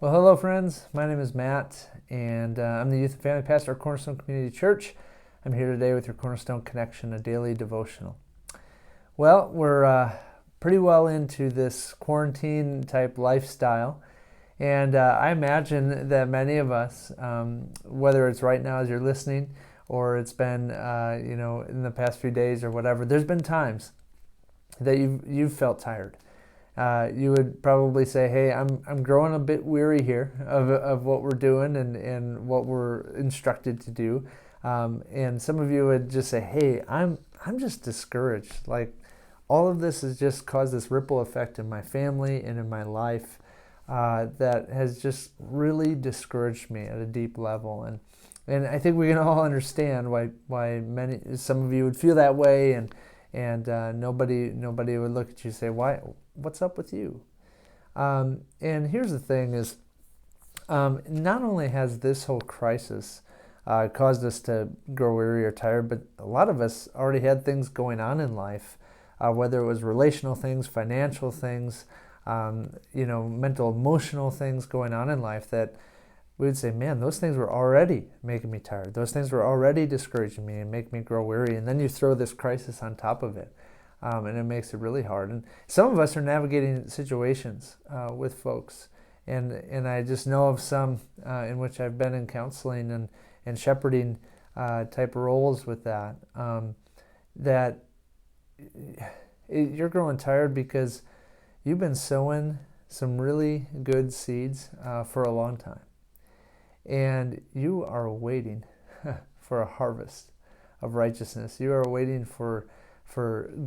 Well, hello, friends. My name is Matt, and I'm the youth and family pastor at Cornerstone Community Church. I'm here today with your Cornerstone Connection, a daily devotional. Well, we're pretty well into this quarantine type lifestyle, and I imagine that many of us, whether it's right now as you're listening, or it's been in the past few days or whatever, there's been times that you've felt tired. You would probably say, hey, I'm growing a bit weary here of what we're doing and what we're instructed to do. And some of you would just say, hey, I'm just discouraged. Like, all of this has just caused this ripple effect in my family and in my life that has just really discouraged me at a deep level. And I think we can all understand why some of you would feel that way, and nobody would look at you and say, why? What's up with you? And here's the thing is, not only has this whole crisis caused us to grow weary or tired, but a lot of us already had things going on in life, whether it was relational things, financial things, mental, emotional things going on in life that we would say, man, those things were already making me tired. Those things were already discouraging me and make me grow weary. And then you throw this crisis on top of it. And it makes it really hard. And some of us are navigating situations with folks. And I just know of some in which I've been in counseling and shepherding type roles with that, that you're growing tired because you've been sowing some really good seeds for a long time. And you are waiting for a harvest of righteousness. You are waiting for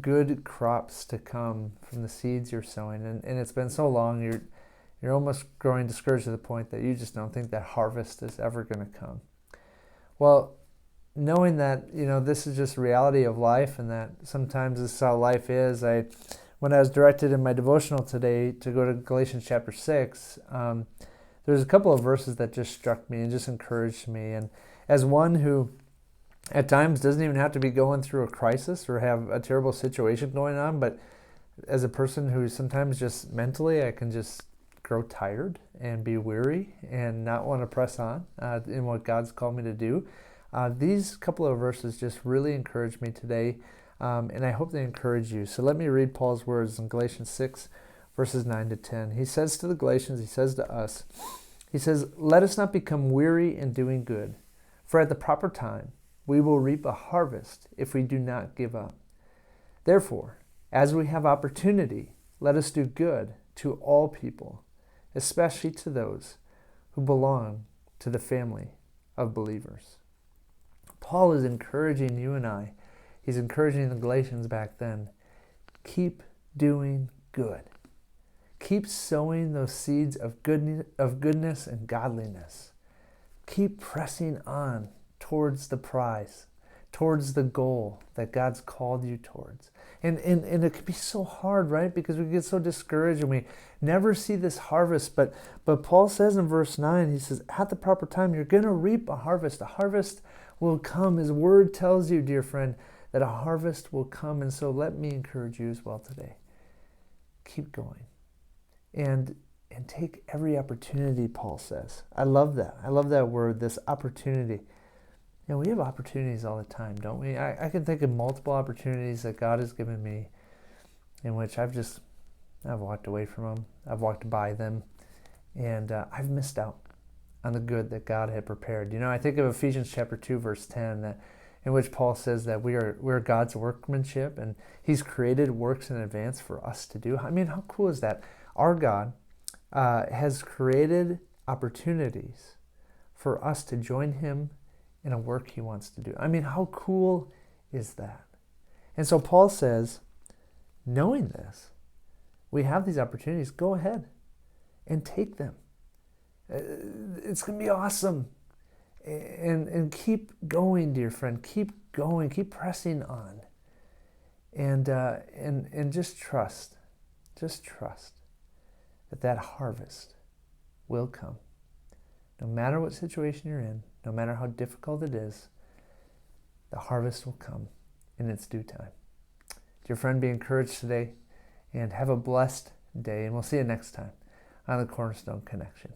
good crops to come from the seeds you're sowing. And it's been so long, you're almost growing discouraged to the point that you just don't think that harvest is ever going to come. Well, knowing that, this is just reality of life and that sometimes this is how life is, when I was directed in my devotional today to go to Galatians chapter 6, there's a couple of verses that just struck me and just encouraged me. And as one who at times doesn't even have to be going through a crisis or have a terrible situation going on, but as a person who sometimes just mentally I can just grow tired and be weary and not want to press on in what God's called me to do. These couple of verses just really encouraged me today, and I hope they encourage you. So let me read Paul's words in Galatians 6, verses 9 to 10. He says to the Galatians, he says to us, he says, "Let us not become weary in doing good, for at the proper time we will reap a harvest if we do not give up. Therefore, as we have opportunity, let us do good to all people, especially to those who belong to the family of believers." Paul is encouraging you and I. He's encouraging the Galatians back then. Keep doing good. Keep sowing those seeds of goodness and godliness. Keep pressing on towards the prize, towards the goal that God's called you towards. And it can be so hard, right? Because we get so discouraged and we never see this harvest. But Paul says in verse 9, he says, at the proper time, you're going to reap a harvest. A harvest will come. His word tells you, dear friend, that a harvest will come. And so let me encourage you as well today. Keep going. And take every opportunity, Paul says. I love that. I love that word, this opportunity. We have opportunities all the time, don't we? I can think of multiple opportunities that God has given me in which I've walked away from them. I've walked by them. And I've missed out on the good that God had prepared. I think of Ephesians chapter 2, verse 10, in which Paul says that we're God's workmanship and He's created works in advance for us to do. I mean, how cool is that? Our God has created opportunities for us to join Him in a work He wants to do. I mean, how cool is that? And so Paul says, knowing this, we have these opportunities, go ahead and take them. It's going to be awesome. And keep going, dear friend. Keep going. Keep pressing on. And just trust that harvest will come. No matter what situation you're in, no matter how difficult it is, the harvest will come in its due time. Dear friend, be encouraged today and have a blessed day. And we'll see you next time on the Cornerstone Connection.